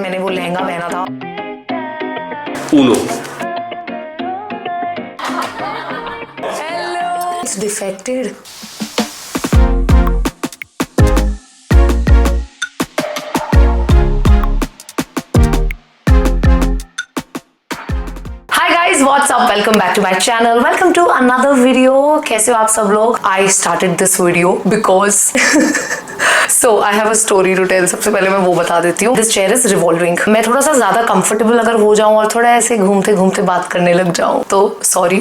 मैंने वो लहंगा पहना था। Uno. Hello. It's defected. What's up? Welcome back to my channel. Welcome to another video. कैसे हो आप सब लोग? I started this video because so I have a story to tell. सबसे पहले मैं वो बता देती हूँ. This chair is revolving. मैं थोड़ा सा ज्यादा comfortable अगर हो जाऊँ और थोड़ा ऐसे घूमते घूमते बात करने लग जाऊँ तो sorry.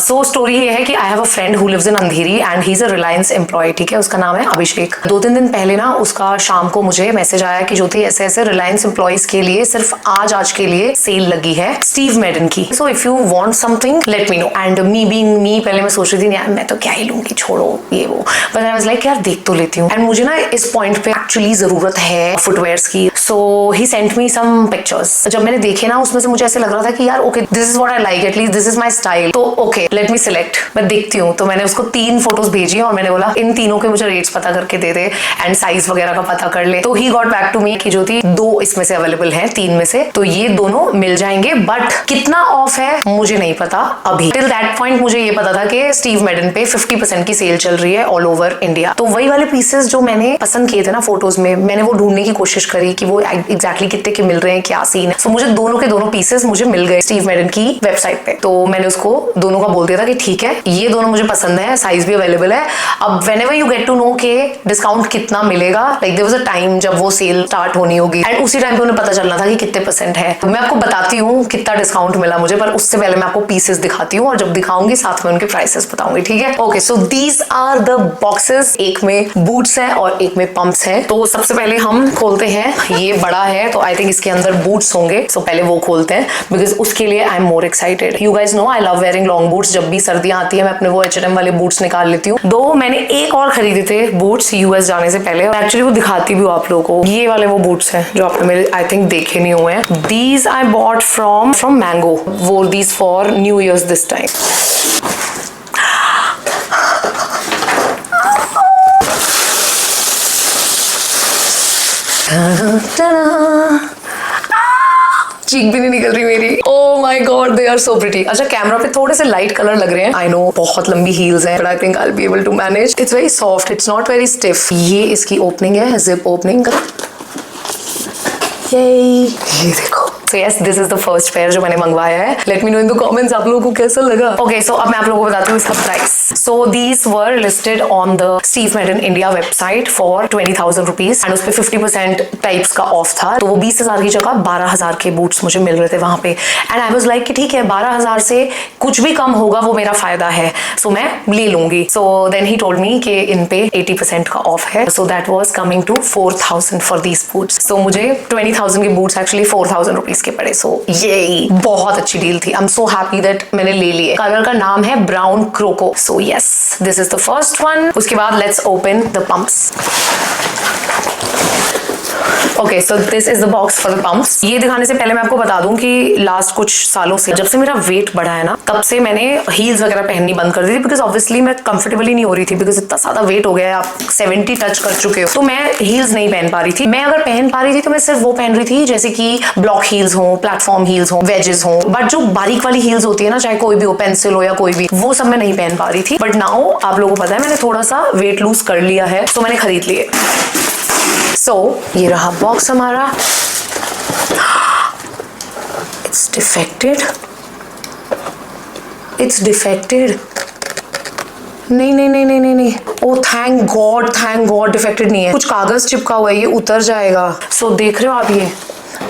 So story ये है कि I have a friend who lives in Andheri and he's a Reliance employee. ठीक है, उसका नाम है अभिषेक. 2-3 दिन पहले ना उसका शाम को मुझे मैसेज आया कि ज्योति ऐसे ऐसे Reliance employees के लिए सिर्फ आज के लिए सेल लगी है स्टीव मैडन की. So if you want something let me know. And me being me पहले मैं सोच रही थी यार मैं तो क्या ही लूंगी, छोड़ो ये वो. But I was like यार देख तो लेती हूँ. And मुझे ना इस पॉइंट पे एक्चुअली जरूरत है फुटवेयर्स की. So he sent me some pictures. जब मैंने देखे ना उसमें से मुझे ऐसे लग रहा था कि यार okay this is what I like, at least this is my style. तो okay let me select. मैं देखती हूँ. तो मैंने उसको 3 फोटोज भेजी और मैंने बोला इन तीनों के मुझे रेट्स पता करके दे दे एंड साइज वगैरह का पता कर ले. तो he got back to me कि ज्योति 2 इसमें से अवेलेबल है 3 में से, तो ये दोनों मिल जाएंगे. बट कितना ऑफ है मुझे नहीं पता अभी. टिल दैट पॉइंट मुझे ये पता था कि स्टीव मैडन पे 50% की सेल चल रही है ऑल ओवर इंडिया. तो वही वाले पीसेस जो मैंने पसंद किए थे ना फोटोज में, मैंने वो ढूंढने की कोशिश करी कि वो एग्जैक्टली कितने के मिल रहे हैं, क्या सीन है. सो मुझे दोनों के दोनों पीसेस मुझे मिल गए स्टीव मैडन की वेबसाइट पे. तो मैंने उसको दोनों का बोल दिया था कि ठीक है ये दोनों मुझे पसंद है, साइज भी अवेलेबल है. अब whenever you get to know के डिस्काउंट कितना मिलेगा, like there was a time जब वो सेल स्टार्ट होनी होगी एंड उसी टाइम पे उन्हें पता चलना था कि कितने % है. मैं आपको बताती हूँ कितना डिस्काउंट मिला मुझे, पर उससे पहले मैं आपको पीसेस दिखाती हूँ और जब दिखाऊंगी साथ में उनके प्राइसेस बताऊंगी. ठीक है, okay. So these are the boxes. एक में बूट्स है और एक में पंप्स है. तो सबसे पहले हम खोलते हैं. ये बड़ा है तो आई थिंक इसके अंदर बूट्स होंगे. सो पहले वो खोलते हैं बिकॉज उसके लिए I am more excited. You guys know I love wearing long boots. जब भी सर्दियां आती है मैं अपने वो H&M वाले बूट्स निकाल लेती हूँ. दो मैंने एक और खरीदे थे बूट्स यूएस जाने से पहले, एक्चुअली वो दिखाती भी हूँ आप लोगों को. ये वाले वो बूट्स हैं जो आपने मेरे आई थिंक देखे नहीं हुए हैं. These I bought from Mango. Wore these for new years this time. Cheek भी नहीं निकल रही मेरी. Oh my god they are so pretty. अच्छा कैमरा पे थोड़े से लाइट कलर लग रहे हैं. आई नो बहुत लंबी हील्स हैं but I think I will be able to manage. It's very soft, it's not very stiff. ये इसकी ओपनिंग है, जिप ओपनिंग. ये देखो. So yes, this is the first pair जो मैंने मंगवाया है. Let me know in the comments आप लोगों को कैसा लगा. Okay, so अब मैं आप लोगों को बताती हूँ इसका price. So these were listed on the Steve Madden India website for 20,000 rupees and उस पे 50% टाइप्स का ऑफ था. तो वो 20,000 की जगह 12,000 के बूट्स मुझे मिल रहे थे वहां पे. एंड आई वाज लाइक कि ठीक है 12,000 से कुछ भी कम होगा वो मेरा फायदा है, सो मैं ले लूंगी. So then he told me कि इन पे 80% का ऑफ है. So that was coming to 4,000 for these boots. So मुझे 20,000 के बूट्स एक्चुअली 4,000 रुपीज के पड़े. सो ये बहुत अच्छी डील थी. I am so happy that मैंने ले लिए. कलर का नाम है brown क्रोको. So yes this is the first one. उसके बाद let's open the pumps. Okay so this is the box for the pumps. ये दिखाने से पहले मैं आपको बता दूं कि लास्ट कुछ सालों से जब से मेरा वेट बढ़ा है ना तब से मैंने हील्स वगैरह पहननी बंद कर दी थी बिकॉज ऑब्वियसली मैं कंफर्टेबल ही नहीं हो रही थी बिकॉज इतना ज्यादा वेट हो गया है. आप 70 टच कर चुके हो तो मैं हील्स नहीं पहन पा रही थी. मैं अगर पहन पा रही थी तो मैं सिर्फ वो पहन रही थी जैसे कि ब्लॉक हील्स हो, प्लेटफॉर्म हील्स हो, वेजेस हो. बट जो बारीक वाली हील्स होती है ना चाहे कोई भी हो, पेंसिल हो या कोई भी, वो सब मैं नहीं पहन पा रही थी. बट नाउ आप लोगों को पता है मैंने थोड़ा सा वेट लूज कर लिया है तो मैंने खरीद लिए. सो ये रहा बॉक्स हमारा. It's defected. It's defected. नहीं नहीं नहीं नहीं नहीं नहीं. ओ थैंक गॉड डिफेक्टेड नहीं है. कुछ कागज चिपका हुआ है, ये उतर जाएगा. सो देख रहे हो आप ये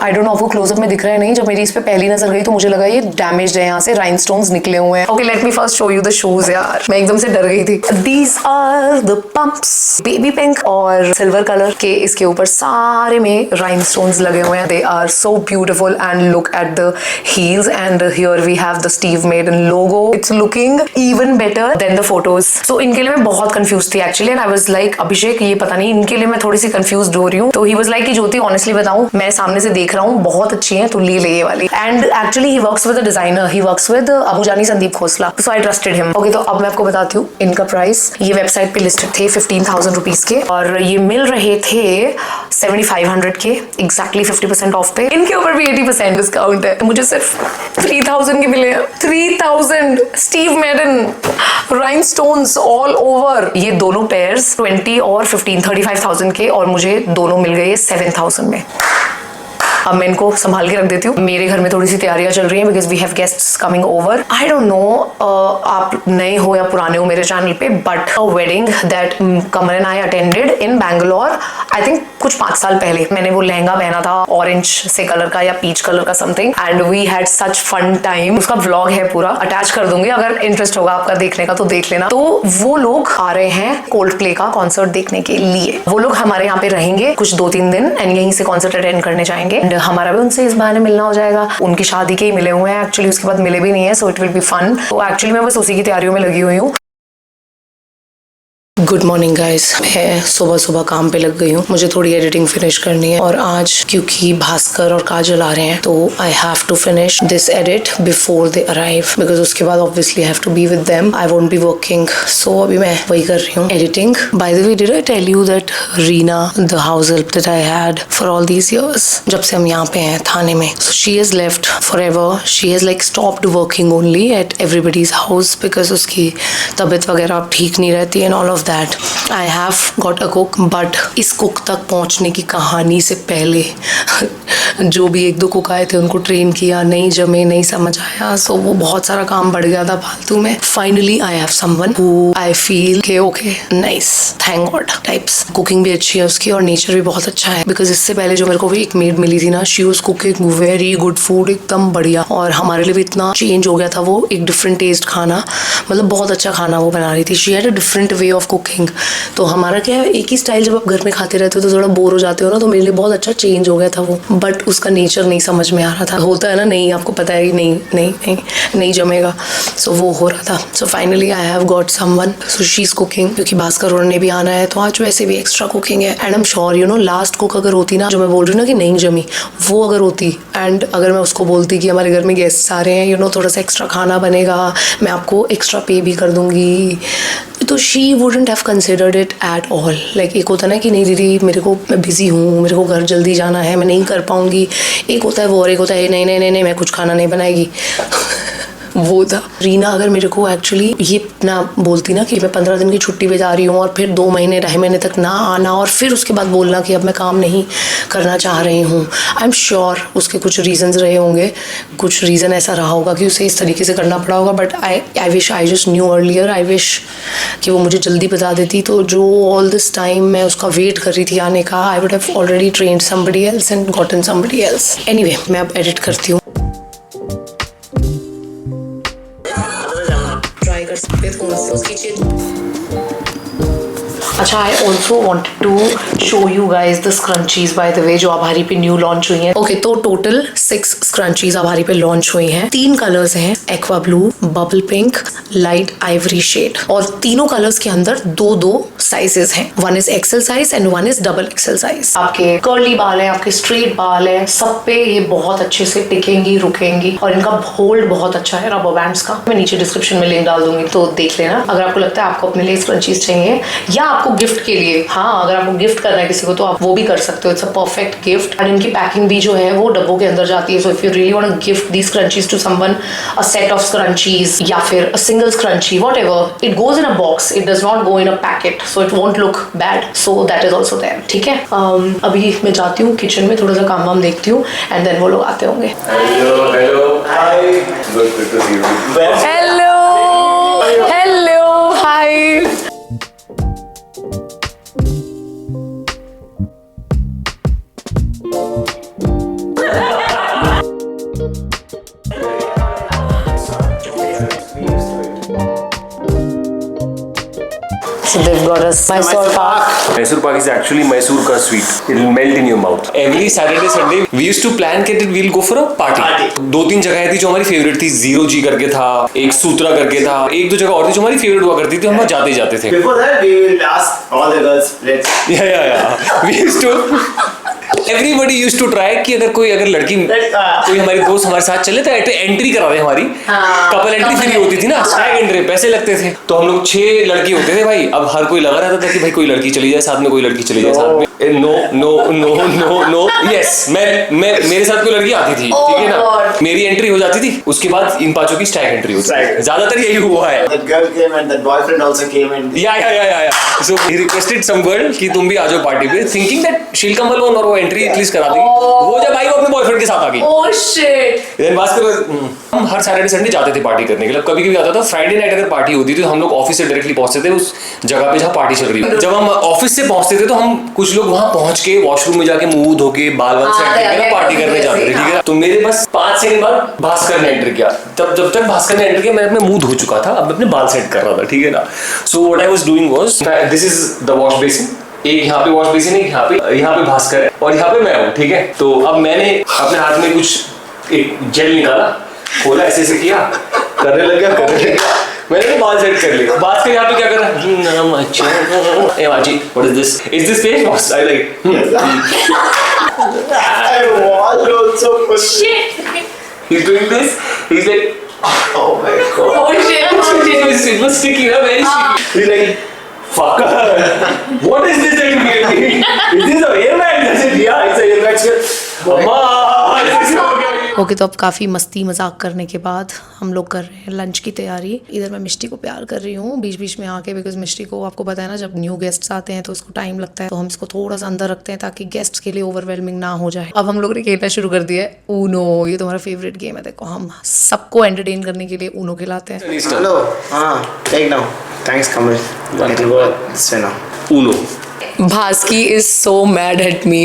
आई डोंट नो आपको क्लोजअप में दिख रहा है नहीं. जब मेरी इस पे पहली नजर गई तो मुझे लगा ये डैमेज है, यहाँ से राइनस्टोन्स निकले हुए हैं. Okay let me first show you the shoes. यार मैं एकदम से डर गई थी. These are the pumps. Baby pink और सिल्वर कलर के इसके ऊपर सारे में राइनस्टोन्स लगे हुए हैं. They are so beautiful and look at the heels and here we have the Steve Madden logo. It's looking even better than the photos. So इनके लिए मैं बहुत कंफ्यूज थी actually and I was like अभिषेक ये पता नहीं इनके लिए मैं थोड़ी सी कंफ्यूज हो रही हूँ. तो ही वाज लाइक कि ज्योति ऑनेस्टली बताऊं मैं सामने से देख देख रहा हूँ बहुत अच्छी है, तो ले ये वाली। And actually he works with a designer, he works with Abu Jani Sandeep Khosla, so I trusted him. Okay, तो अब मैं आपको बताती हूँ इनका प्राइस। ये वेबसाइट पे लिस्टेड थे 15,000 रुपीज के, और ये मिल रहे थे 7500 के, एग्जैक्टली 50% ऑफ पे। इनके ऊपर भी 80% डिस्काउंट है, मुझे सिर्फ 3000 के मिले। 3000 स्टीव मैडन राइनस्टोन्स ऑल ओवर। ये दोनों पेयर्स 20 और 15 35,000 के, और मुझे दोनों मिल गए 7000 में। अब मैं इनको संभाल के रख देती हूँ। मेरे घर में थोड़ी सी तैयारियां चल रही हैं because we have guests coming over. I don't know आप नए हो या पुराने हो मेरे चैनल पे, but a wedding that came and I attended in Bangalore, I think कुछ 5 साल पहले। मैंने वो लहंगा पहना था ऑरेंज से कलर का या पीच कलर का something, and we had such fun time. उसका व्लॉग है पूरा, अटैच कर दूंगी, अगर इंटरेस्ट होगा आपका देखने का तो देख लेना। तो वो लोग आ रहे हैं कोल्ड प्ले का कॉन्सर्ट देखने के लिए। वो लोग हमारे यहाँ पे रहेंगे कुछ 2-3 दिन, एंड यहीं से कॉन्सर्ट अटेंड करने जाएंगे। हमारा भी उनसे इस बहाने मिलना हो जाएगा। उनकी शादी के ही मिले हुए हैं एक्चुअली, उसके बाद मिले भी नहीं है, so it will be fun. तो एक्चुअली मैं बस उसी की तैयारियों में लगी हुई हूँ। गुड मॉर्निंग गाइस, मैं सुबह सुबह काम पे लग गई हूँ। मुझे थोड़ी एडिटिंग फिनिश करनी है, और आज क्योंकि भास्कर और काजल आ रहे हैं तो I have to finish this edit before they arrive, because उसके बाद obviously have to be with them. I won't be working, so अभी मैं वही कर रही हूँ, editing. By the way, did I tell you that Reena, the house help that I had for all these years, जब से हम यहाँ पे हैं थाने में, so she has left forever. She has like stopped working only at everybody's house because उसकी तबीयत वगैरह अब ठीक नहीं रहती and all of that. I have got a cook, but इस कुक तक पहुंचने की कहानी से पहले जो भी 1-2 कुक आए थे उनको ट्रेन किया, नहीं जमे, नहीं समझ आया, सो वो बहुत सारा काम बढ़ गया था फालतू में। Finally I have someone who I feel के okay nice, thank God types. Cooking भी अच्छी है उसकी और नेचर भी बहुत अच्छा है, बिकॉज इससे पहले जो मेरे को भी एक मेड मिली थी ना, she was cooking very good food, एकदम बढ़िया, और हमारे लिए भी इतना चेंज हो गया था वो, एक डिफरेंट टेस्ट खाना, मतलब बहुत अच्छा खाना वो बना रही थी। She had a different way of cooking. तो हमारा क्या है, एक ही स्टाइल जब आप घर में खाते रहते हो तो थोड़ा बोर हो जाते हो ना, तो मेरे लिए बहुत अच्छा चेंज हो गया था वो, बट उसका नेचर नहीं समझ में आ रहा था। होता है ना, नहीं आपको पता है नहीं नहीं नहीं नहीं जमेगा, सो वो हो रहा था। So finally I have got someone, so she is cooking, क्योंकि भास्कर ने भी आना है तो आज वैसे भी एक्स्ट्रा कुकिंग है। And I am sure you know, last cook अगर होती ना, जो मैं बोल रही हूँ ना कि नहीं जमी, वो अगर होती, एंड अगर मैं उसको बोलती कि हमारे घर में गेस्ट आ रहे हैं, यू नो थोड़ा सा एक्स्ट्रा खाना बनेगा, मैं आपको एक्स्ट्रा पे भी कर दूंगी, तो she wouldn't have considered it at all. Like एक होता है ना कि नहीं दीदी मेरे को, मैं बिजी हूँ, मेरे को घर जल्दी जाना है, मैं नहीं कर पाऊंगी, एक होता है वो, और एक होता है नहीं नहीं नहीं नहीं मैं कुछ खाना नहीं बनाएगी वो था। रीना अगर मेरे को एक्चुअली ये ना बोलती ना कि मैं 15 दिन की छुट्टी पे जा रही हूँ, और फिर 2 महीने 2.5 महीने तक ना आना, और फिर उसके बाद बोलना कि अब मैं काम नहीं करना चाह रही हूँ, आई एम श्योर उसके कुछ रीजंस रहे होंगे, कुछ रीज़न ऐसा रहा होगा कि उसे इस तरीके से करना पड़ा होगा। But I wish I just new earlier, I wish कि वो मुझे जल्दी बता देती, तो जो ऑल दिस टाइम मैं उसका वेट कर रही थी आने का, I would have already trained somebody else and gotten somebody else. Anyway, मैं अब एडिट करती हूँ। अच्छा, I also wanted to show you guys the scrunchies by the way, जो आभारी पे न्यू लॉन्च हुई हैं। ओके, तो टोटल 6 स्क्रंचीज आभारी पे लॉन्च हुई हैं। 3 कलर्स हैं, aqua blue, bubble pink, light ivory shade, और तीनों कलर्स के अंदर 2-2 साइजेस हैं। 1 is XL size and 1 is double XL size. आपके कर्ली बाल है, आपके स्ट्रेट बाल है, सब पे ये बहुत अच्छे से टिकेंगी, रुकेंगी, और इनका होल्ड बहुत अच्छा है रबर बैंड्स का। मैं नीचे डिस्क्रिप्शन में लिंक डाल दूंगी, तो देख लेना अगर आपको लगता है आपको अपने लिए स्क्रंचीज चाहिए, या आपको गिफ्ट के लिए, हाँ अगर आपको गिफ्ट करना है किसी को तो आप वो भी कर सकते हो। It's a perfect gift, and इनकी पैकिंग भी जो है वो डब्बों के अंदर जाती है। So if you really want to gift these scrunchies to someone, a set of scrunchies या फिर a single scrunchie, whatever, it goes in a box, it does not go in a packet, so it won't look bad, so that is also there. ठीक है, अभी मैं जाती हूँ kitchen में, थोड़ा सा काम वाम देखती हूँ, एंड देन वो लोग आते होंगे। Hello hi, good to see you. Hello hi. So they've got us Mysore Pak. Mysore Pak is actually Mysore ka sweet. It will melt in your mouth. Every Saturday Sunday we used to plan that we'll go for a party. 2-3 जगह थी जो हमारी favourite थी, 0G करके था, एक सूत्रा करके था, 1-2 जगह और थी जो हमारी फेवरेट हुआ करती थी, हम जाते ही जाते थे। Before that, we will ask all the girls, let's. Yeah. We used to everybody used to try कि अगर लड़की कोई हमारी दोस्त हमारे साथ चले तो एंट्री करा दे हमारी। कपल एंट्री फ्री होती थी ना, स्टैग एंट्री पैसे लगते थे। तो हम लोग 6 लड़की होते थे भाई। अब हर कोई लगा रहता था कि भाई कोई लड़की चली जाए साथ में, कोई लड़की चली जाए साथ में। No no no no no yes, मैं मेरे साथ कोई लड़की आती थी, ठीक है ना, मेरी एंट्री हो जाती थी, उसके बाद इन पांचों की स्टैग एंट्री होती थी। ज्यादातर यही हुआ है। That girl came and that boyfriend also came and या सो ही रिक्वेस्टेड सम गर्ल कि तुम भी आ जाओ पार्टी पे, थिंकिंग दैट शील कम अलोन और वो एंट्री एटलीस्ट करा देगी। वो जब आई वो अपने बॉयफ्रेंड के साथ आ गई। Oh shit. देन भास्कर, हम हर सैटरडे संडे जाते थे पार्टी करने के लिए। कभी कभी आता था फ्राइडे नाइट अगर पार्टी होती थी तो हम लोग ऑफिस से डायरेक्टली पहुंचते थे उस जगह पे जहाँ पार्टी चल रही है। जब हम ऑफिस से पहुंचते थे तो हम कुछ लोग वहां पहुंच के वॉशरूम में जाके मुंह धो के बाल वाल सेट करके पार्टी करने जाते थे, ठीक है। तो मेरे बस 5 सेकंड बाद भास्कर ने एंटर किया। तब जब तक भास्कर ने एंटर किया मैं अपने मुंह धो चुका था, अब अपने बाल सेट कर रहा था, ठीक है ना। So what I was doing was, this is the wash basin, एक यहाँ पे वॉश बेसिन है, यहाँ पे भास्कर है और यहाँ पे मैं हूँ, ठीक है। तो अब मैंने अपने हाथ में कुछ एक जेल निकाला, खोला, ऐसे ऐसे किया, करने लग गया। मैंने तो बाल सेट कर लिए। भास्कर यहाँ पे क्या कर रहा है, ए माची what is this, is this face wash, I like I was also Shit. he's doing this, he's like oh my god. Oh shit. it was sticky, very sticky. He's like, fucker, what is this that you gave me? Is this a airbag? I said, yeah, it's an airbag, sir. Amma, okay तो अब काफ़ी मस्ती मजाक करने के बाद हम लोग कर रहे हैं लंच की तैयारी। इधर मैं मिष्टी को प्यार कर रही हूँ बीच बीच में आके, बिकॉज मिष्टी को आपको पता है ना जब न्यू गेस्ट्स आते हैं तो उसको टाइम लगता है, तो हम इसको थोड़ा सा अंदर रखते हैं ताकि गेस्ट्स के लिए ओवरवेलमिंग ना हो जाए। अब हम लोग ने खेलना शुरू कर दिया है ऊनो। ये तुम्हारा फेवरेट गेम है, देखो हम सबको एंटरटेन करने के लिए ऊनो खिलाते हैं। Hello. Take now. Thanks, Kamal. It'll go this way now. Uno. Bhaski is so mad at me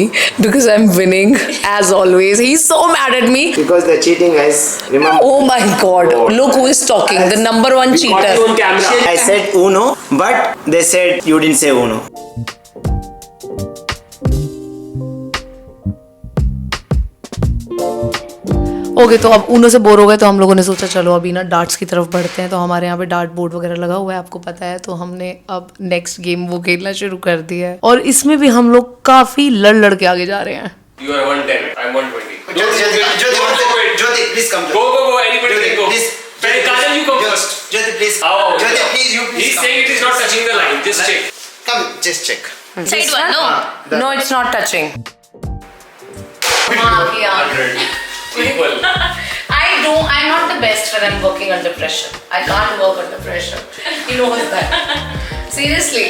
because I'm winning as always. He's so mad at me. Because they're cheating, guys. Remember? Oh my god. Look who is talking. The number one cheater. On camera. I said Uno, but they said you didn't say Uno. Okay तो अब Uno से bore हो गए तो हम लोगों ने सोचा चलो अभी ना डार्ट्स की तरफ बढ़ते हैं। तो हमारे यहाँ पे डार्ट बोर्ड वगैरह लगा हुआ है, आपको पता है। तो हमने अब नेक्स्ट गेम वो खेलना शुरू कर दिया है और इसमें भी हम लोग काफी लड़ के आगे जा रहे हैं। You are 110, I'm 120. Jyoti, please come. Go, anybody can go. Please. Kajal, you come first. Jyoti, please. Oh, okay. Jyoti, please, you please He's come. saying it is not touching the line, just check. Come, just check. Side one, no. No, it's not touching. 100. Equal. I'm not the best when I'm working under pressure. I can't work under pressure. He knows that. Seriously.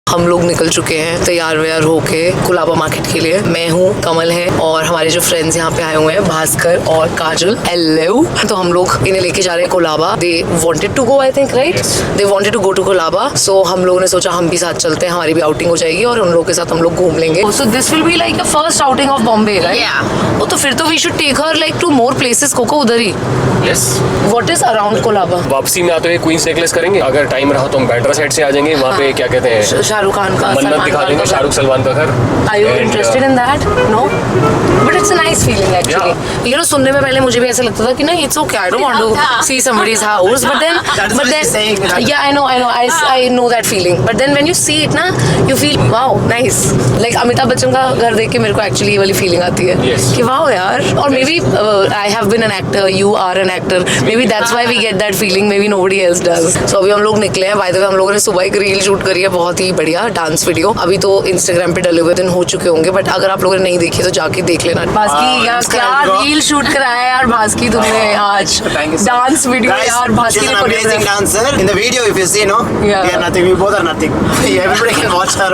हम लोग निकल चुके हैं तैयार व्यार होके Colaba market के लिए। मैं हूँ, कमल है और हमारे जो फ्रेंड्स यहाँ पे आए हुए हैं भास्कर और काजल। हेलो। तो हम लोग इन्हें लेके जा रहे हैं Colaba. They wanted to go, I think, right? They wanted to go to Colaba. So हम लोगों ने सोचा हम भी साथ चलते हैं, हमारी भी आउटिंग हो जाएगी और उन लोगों के साथ हम लोग घूम लेंगे। So this will be like a first outing of Bombay, right? वो तो फिर तो we should take her like two more places. कोको उधर ही। Yes. What is around Colaba? वापसी में आते हुए क्वींस नेकलेस करेंगे, अगर टाइम रहा तो हम बैटरा साइड से आ जाएंगे। वहाँ पे क्या कहते हैं, शाहरुख खान का, मन्नत दिखा देंगे, शाहरुख सलमान का घर। Are you interested in that? No, but it's a nice feeling actually. You know, सुनने में पहले मुझे भी ऐसा लगता था कि ना it's okay, I don't want to see somebody's house, but then yeah, I know, I know that feeling. But then when you see it ना, you feel wow, nice. Like Amitabh Bachchan का घर देख के मेरे को actually ये वाली feeling आती है कि wow यार। और maybe I have been an actor, you are an actor. Maybe that's why we get that feeling. Maybe nobody else does. So अभी हम लोग निकले हैं। By the way, हम लोगों ने सुबह एक रील शूट करी है, बहुत ही बढ़िया डांस वीडियो। अभी तो इंस्टाग्राम पे डले हुए दिन हो चुके होंगे, बट अगर आप लोगों ने नहीं देखी तो जाके देख लेना। भास्की यार क्या रील शूट कराया यार भास्की तुमने आज। डांस वीडियो यार भास्की ने amazing dancer. In the video, if you see, no, Yeah. we are nothing. We both are nothing. Everybody can watch her.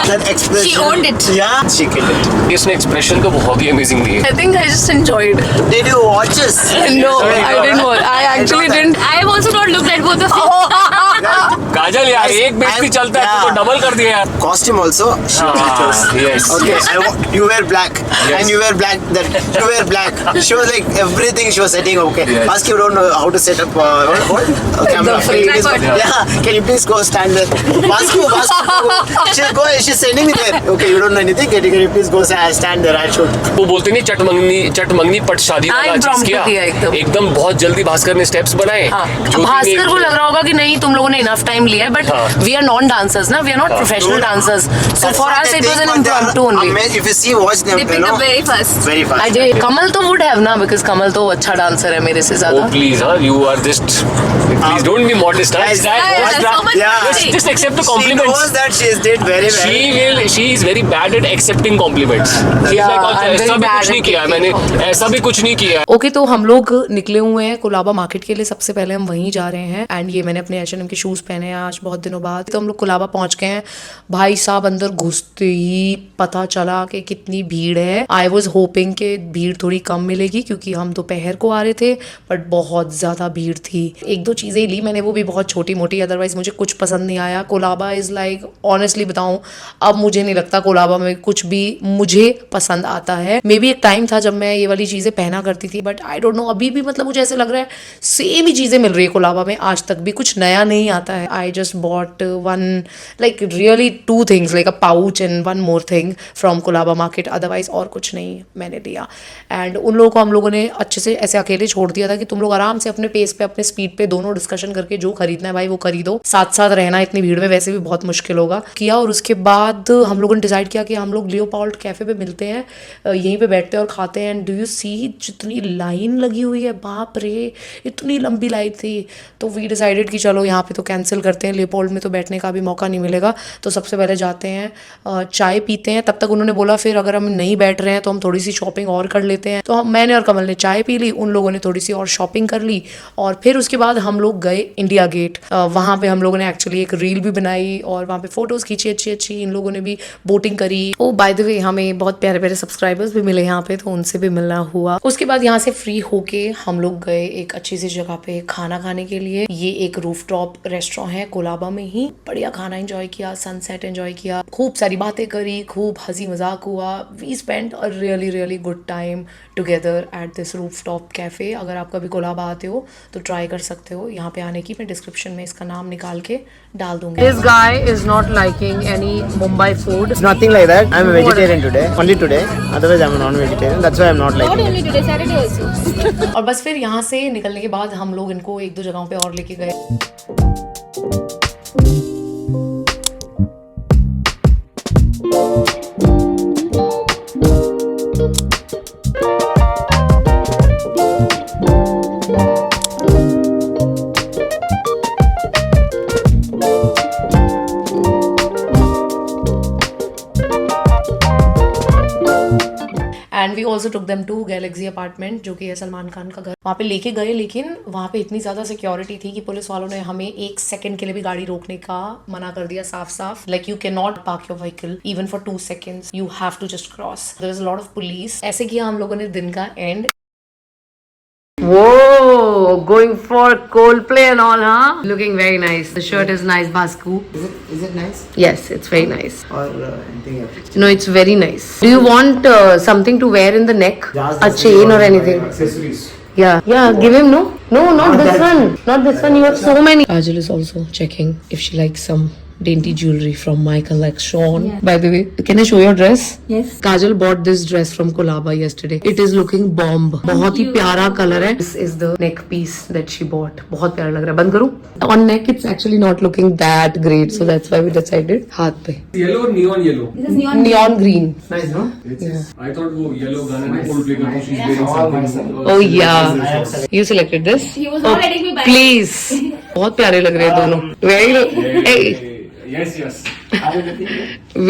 That expression. She owned it. Yeah, she killed it. इसने expression तो बहुत ही amazing दी है। I think I just enjoyed. Did you watch us? No, I didn't watch. I actually didn't. I have also not looked at both of you. काजल यार एक बेइज्जती चलता है तो डबल कर दिया यार। Costume also. She chose. Yes. Okay, you wear black, and you wear black. That you wear black. She was like everything. She was setting. Okay, ask you don't know how to set up what? Camera. Can you please, yeah. Can you please go stand there? Ask you. She's sending me there. Okay, you don't know anything. Can you please go stand there? I'll shoot. वो बोलते नहीं चट मंगनी पट शादी वाला चीज किया। एकदम बहुत जल्दी भास्कर ने स्टेप्स बनाए। भास्कर को लग रहा होगा कि नहीं तुम लोगों ने इनफ टाइम लिया है, but we are non dancers ना, we are not professional dancers, so for us it was an impromptu only. If you see, watch them, They you picked know, up very fast. very fast. I did. कमल तो would have ना, because कमल तो अच्छा dancer है मेरे से ज्यादा. Oh please, you are just. Please don't be modest. Guys, Yeah, so much yeah. quality. Just accept the She compliments. knows that she did very well. She is very bad at accepting compliments. She's Yeah, like, I'm very ऐसा भी bad कुछ नहीं at किया है मैंने, ऐसा भी कुछ नहीं किया है. ओके तो हम लोग निकले हुए हैं कोलाबा मार्केट के लिए. सबसे पहले हम वहीं जा रहे हैं एंड ये मैंने अपने H&M के शूज पहने हैं आज बहुत दिनों बाद. तो हम लोग कोलाबा पहुंच गए हैं. भाई साहब अंदर घुसते ही पता चला कि कितनी भीड़ है. आई वॉज होपिंग कि भीड़ थोड़ी कम मिलेगी क्योंकि हम दोपहर को आ रहे थे, बट बहुत ज़्यादा भीड़ थी. एक दो चीज़ें ली मैंने, वो भी बहुत छोटी मोटी, अदरवाइज मुझे कुछ पसंद नहीं आया. कोलाबा इज़ लाइक, ऑनेस्टली बताऊँ अब मुझे नहीं लगता कोलाबा में कुछ भी मुझे पसंद आता है. मे बी एक टाइम था जब मैं ये वाली चीज़ें पहना करती थी, बट आई डोंट नो अभी भी मतलब मुझे ऐसे लग रहा है सेम ही चीज़ें मिल रही है कोलाबा में, आज तक भी कुछ नया नहीं आता है. I just bought one like really two things, like a pouch and one more thing from Colaba market, otherwise और कुछ नहीं मैंने लिया. एंड उन लोगों को हम लोगों ने अच्छे से ऐसे अकेले छोड़ दिया था कि तुम लोग आराम से अपने पेस पे अपने स्पीड पे दोनों डिस्कशन करके जो खरीदना है भाई वो खरीदो. साथ साथ रहना इतनी भीड़ में वैसे भी बहुत मुश्किल होगा किया. और उसके बाद हम लोगों ने डिसाइड किया कि हम लोग लियोपोल्ड कैफे पे मिलते हैं, यहीं पे बैठते हैं और खाते हैं. एंड डू यू सी जितनी लाइन लगी हुई है, बाप रे इतनी लंबी लाइन थी. तो वी डिसाइडेड कि चलो यहाँ पे तो कैंसिल करते हैं, लियोपोल्ड में तो बैठने का भी मौका नहीं मिलेगा. तो सबसे पहले जाते हैं चाय पीते हैं. तब तक उन्होंने बोला फिर अगर हम नहीं बैठ रहे हैं तो हम थोड़ी सी शॉपिंग और कर लेते हैं. तो मैंने और कमल ने चाय पी ली, उन लोगों ने थोड़ी सी और शॉपिंग कर ली. और फिर उसके बाद हम लोग गए इंडिया गेट. वहाँ पे हम लोगों ने एक्चुअली एक रील भी बनाई और वहाँ पे फोटोज़ खींची अच्छी अच्छी. इन लोगों ने भी बोटिंग करी. ओ बाय द वे हमें बहुत प्यारे प्यारे सब्सक्राइबर्स भी मिले यहाँ पे, तो उनसे भी मिलना हुआ. उसके बाद यहाँ से फ्री होके हम लोग गए एक अच्छी सी जगह पे खाना खाने के लिए. ये एक रूफटॉप रेस्टोरेंट है कोलाबा में ही. बढ़िया खाना एंजॉय किया, सनसेट एंजॉय किया, खूब सारी बातें करी, खूब हंसी मजाक हुआ. We spend a really really good time together at this rooftop cafe. अगर आप कभी कोलाबा आते हो तो ट्राई कर सकते हो यहाँ पे आने की. मैं डिस्क्रिप्शन में इसका नाम निकाल के डाल दूंगी. This guy is not liking any Mumbai food. It's nothing like that. I'm a vegetarian today. Only today. Otherwise, I'm a non-vegetarian. That's why I'm not Not liking it. only today, Saturday also. और बस फिर यहाँ से निकलने के बाद हम लोग इनको एक दो जगहों पे और लेके गए. And we also took them to Galaxy Apartment, जो कि है सलमान खान का घर. वहाँ पे लेके गए, लेकिन वहाँ पे इतनी ज़्यादा सिक्योरिटी थी कि पुलिस वालों ने हमें एक सेकंड के लिए भी गाड़ी रोकने का मना कर दिया साफ साफ. Like you can not park your vehicle even for 2 seconds. You have to just cross. There is a lot of police. ऐसे किया हम लोगों ने दिन का end. Whoa, going for Coldplay and all, huh? Looking very nice. The shirt is nice, Basku. Is it nice? Yes, it's very nice. Or anything else? No, it's very nice. Do you want something to wear in the neck? A chain or anything? Accessories. Yeah, give him, no? No, not this one. Not this one. You have so many. Kajal is also checking if she likes some dainty jewelry from my collection. Yeah. By the way, can I show your dress? Yes. Kajal bought this dress from Colaba yesterday. It is looking bomb. बहुत ही प्यारा color है. This is the neck piece that she bought. बहुत प्यारा लग रहा है. बंद करूँ? On neck it's actually not looking that great, so that's why we decided हाथ पे. Yellow or neon yellow? This is neon. Neon green. Nice, no? I thought वो yellow गाना में Coldplay का she's wearing something. Oh yeah. You selected this? He was not letting me buy. Please. बहुत प्यारे लग रहे हैं दोनों. Very. Yes.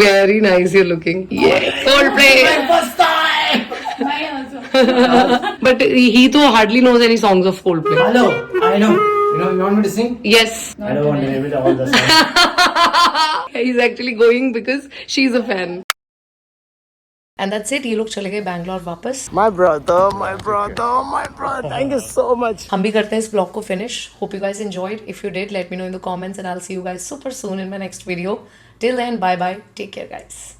Very nice you're looking. Yeah. Coldplay. Mine also. But he too hardly knows any songs of Coldplay. Hello, I know. You want me to sing? Yes. I don't want to name it all the songs. He's actually going because she's a fan. And that's it. ये लोग चले गए बैंगलोर वापस. My brother. Thank you so much. हम भी करते हैं इस ब्लॉग को finish. Hope you guys enjoyed. If you did, let me know in the comments and I'll see you guys super soon in my next video. Till then, bye bye. Take care, guys.